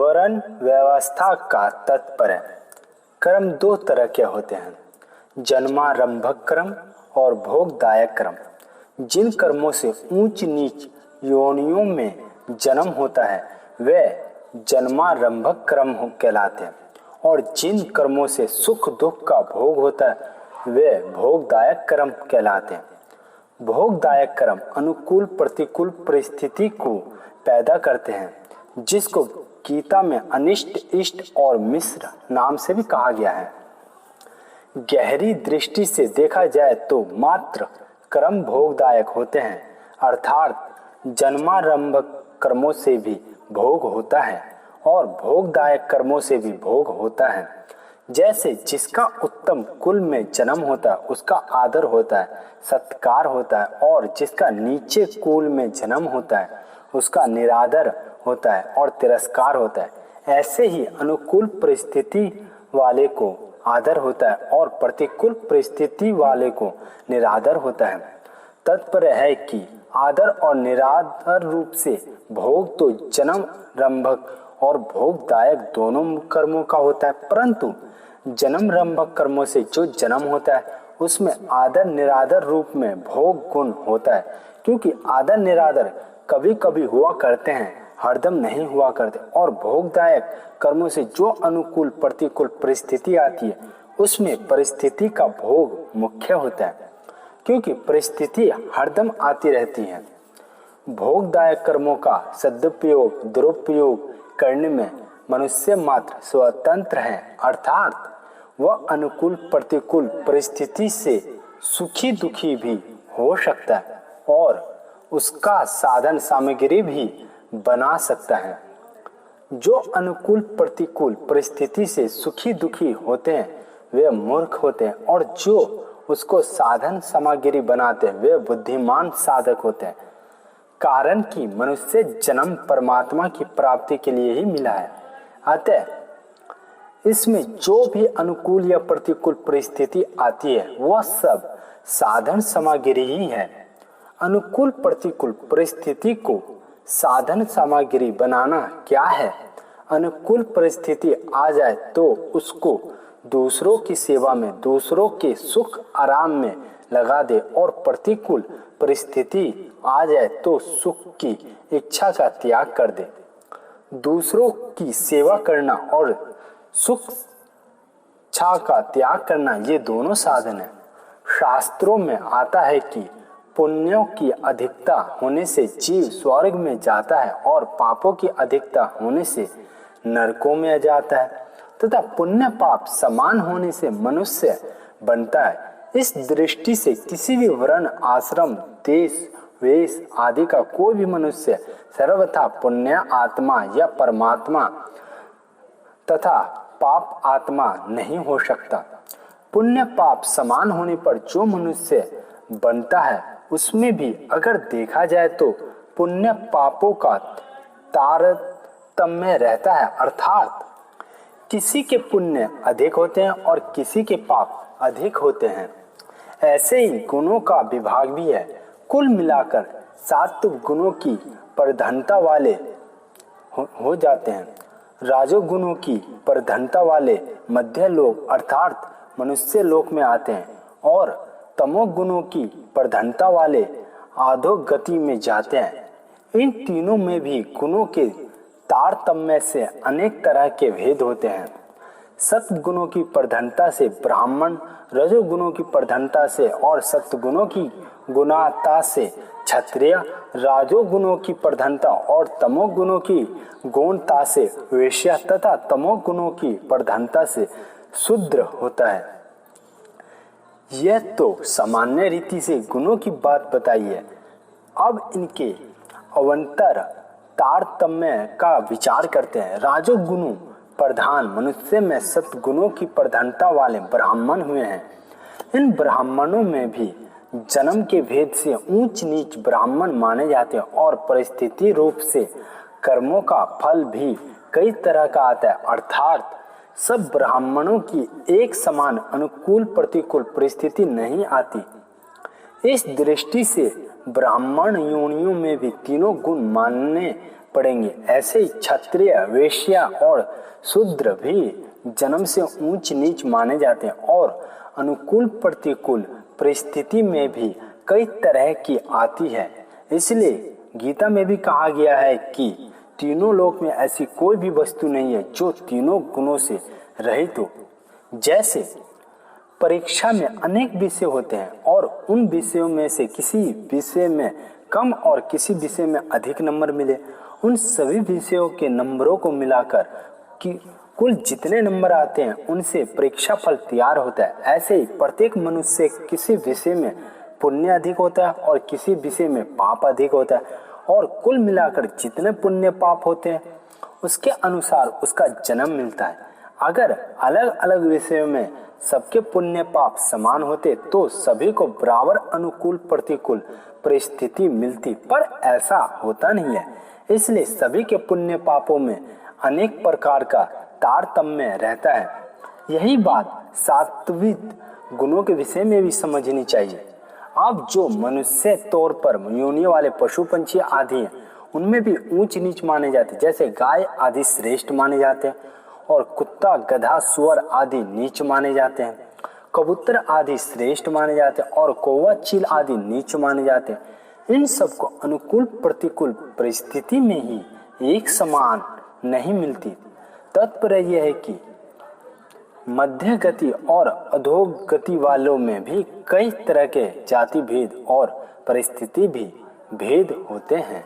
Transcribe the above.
वर्ण व्यवस्था का तात्पर्य। कर्म दो तरह के होते हैं, जन्मारंभक कर्म और भोगदायक कर्म। जिन कर्मों से ऊंच नीच योनियों में जन्म होता है वे जन्मारंभक कर्म कहलाते हैं, और जिन कर्मों से सुख दुख का भोग होता है वे भोगदायक कर्म कहलाते हैं। भोगदायक कर्म अनुकूल प्रतिकूल परिस्थिति को पैदा करते हैं, जिसको गीता में अनिष्ट इष्ट और मिश्र नाम से भी कहा गया है। गहरी दृष्टि से देखा जाए तो मात्र कर्म भोगदायक होते हैं, अर्थात जन्मारंभक कर्मों से भी भोग होता है और भोगदायक कर्मों से भी भोग होता है। जैसे जिसका उत्तम कुल में जन्म होता है उसका आदर होता है, सत्कार होता है, और जिसका नीचे कुल में जन्म होता है उसका निरादर होता है और तिरस्कार होता है। ऐसे ही अनुकूल परिस्थिति वाले को आदर होता है और प्रतिकूल परिस्थिति वाले को निरादर होता है। तात्पर्य है कि आदर और निरादर रूप से भोग तो जन्मारंभक और भोगदायक दोनों कर्मों का होता है, परंतु जन्मारंभक कर्मों से जो जन्म होता है उसमें आदर निरादर रूप में भोग गुण होता है, क्योंकि आदर निरादर कभी कभी हुआ करते हैं, हरदम नहीं हुआ करते। और भोगदायक कर्मों से जो अनुकूल प्रतिकूल परिस्थिति आती है उसमें परिस्थिति का भोग मुख्य होता है, क्योंकि परिस्थिति हरदम आती रहती है। भोगदायक कर्मों का सदुपयोग दुरुपयोग करने में मनुष्य मात्र स्वतंत्र है, अर्थात वह अनुकूल प्रतिकूल परिस्थिति से सुखी दुखी भी हो सकता है और उसका साधन सामग्री भी बना सकता है। जो अनुकूल प्रतिकूल परिस्थिति से सुखी दुखी होते हैं वे मूर्ख होते हैं, और जो उसको साधन सामग्री बनाते हैं वे बुद्धिमान साधक होते हैं। कारण कि मनुष्य जन्म परमात्मा की प्राप्ति के लिए ही मिला है, अतः इसमें जो भी अनुकूल या प्रतिकूल परिस्थिति आती है वह सब साधन सामग्री ही है। अनुकूल प्रतिकूल परिस्थिति को साधन सामग्री बनाना क्या है? अनुकूल परिस्थिति आ जाए तो उसको दूसरों की सेवा में, दूसरों के सुख आराम में लगा दे, और प्रतिकूल परिस्थिति आ जाए तो सुख की इच्छा का त्याग कर दे। दूसरों की सेवा करना और सुख इच्छा का त्याग करना ये दोनों साधन है। शास्त्रों में आता है कि पुण्यों की अधिकता होने से जीव स्वर्ग में जाता है और पापों की अधिकता होने से नरकों में जाता है, तथा पुण्य पाप समान होने से मनुष्य बनता है। इस दृष्टि से किसी भी वर्ण आश्रम देश वेश आदि का कोई भी मनुष्य सर्वथा पुण्य आत्मा या परमात्मा तथा पाप आत्मा नहीं हो सकता। पुण्य पाप समान होने पर जो मनुष्य बनता है उसमें भी अगर देखा जाए तो पुण्य पापों का तारतम्य रहता है, अर्थात किसी के पुण्य अधिक होते हैं और किसी के पाप अधिक होते हैं। ऐसे ही गुणों का विभाग भी है। कुल मिलाकर 7 गुणों की प्रधानता वाले हो जाते हैं। राजोगुणों की प्रधानता वाले मध्य लोक अर्थात मनुष्य लोक में आते हैं, और तमोगुणों की प्रधानता वाले अधोगति में जाते हैं। इन तीनों में भी गुणों के तारतम्य से अनेक तरह के भेद होते हैं। सत्गुणों की प्रधानता से ब्राह्मण, रजोगुणों की प्रधानता से और सत्गुणों की गुणता से क्षत्रिय, राजोगुणों की प्रधानता और तमोगुणों की गौणता से वैश्य तथा तमोगुणों की प्रधानता से शूद्र होता है। यह तो सामान्य रीति से गुणों की बात बताई है। अब इनके अवंतर तारतम्य का विचार करते हैं। राजोगुणों प्रधान मनुष्य में सत्गुणों की प्रधानता वाले ब्राह्मण हुए हैं। इन ब्राह्मणों में भी जन्म के भेद से ऊंच नीच ब्राह्मण माने जाते हैं, और परिस्थिति रूप से कर्मों का फल भी कई तरह का आता है, अर्थात सब ब्राह्मणों की एक समान अनुकूल प्रतिकूल परिस्थिति नहीं आती। इस दृष्टि से ब्राह्मण योनियों में भी तीनों गुण मानने पड़ेंगे। ऐसे ही क्षत्रिय, वैश्य और शूद्र भी जन्म से ऊंच नीच माने जाते हैं और अनुकूल प्रतिकूल परिस्थिति में भी कई तरह की आती है। इसलिए गीता में भी कहा गया है कि तीनों लोक में ऐसी कोई भी वस्तु नहीं है जो तीनों गुणों से रहित हो। जैसे परीक्षा में अनेक विषय होते हैं और उन विषयों में से किसी विषय में कम और किसी विषय में अधिक नंबर मिले, उन सभी विषयों के नंबरों को मिलाकर कि कुल जितने नंबर आते हैं उनसे परीक्षा फल तैयार होता है। ऐसे ही प्रत्येक मनुष्य किसी विषय में पुण्य अधिक होता है और किसी विषय में पाप अधिक होता है और कुल मिलाकर जितने पुण्य पाप होते हैं उसके अनुसार उसका जन्म मिलता है। अगर अलग अलग विषयों में सबके पुण्य पाप समान होते तो सभी को बराबर अनुकूल प्रतिकूल परिस्थिति मिलती, पर ऐसा होता नहीं है। इसलिए सभी के पुण्य पापों में अनेक प्रकार का तारतम्य रहता है। यही बात सात्विक गुणों के विषय में भी समझनी चाहिए। अब जो मनुष्य तौर पर योनियों वाले पशु पंछी आदि हैं उनमें भी ऊंच नीच माने जाते हैं। जैसे गाय आदि श्रेष्ठ माने जाते हैं और कुत्ता, गधा, सुअर आदि नीच माने जाते हैं। कबूतर आदि श्रेष्ठ माने जाते हैं और कौवा, चील आदि नीच माने जाते हैं। इन सबको अनुकूल प्रतिकूल परिस्थिति में ही एक समान नहीं मिलती। तात्पर्य यह है कि मध्य गति और अधोगति गति वालों में भी कई तरह के जाति भेद और परिस्थिति भी भेद होते हैं।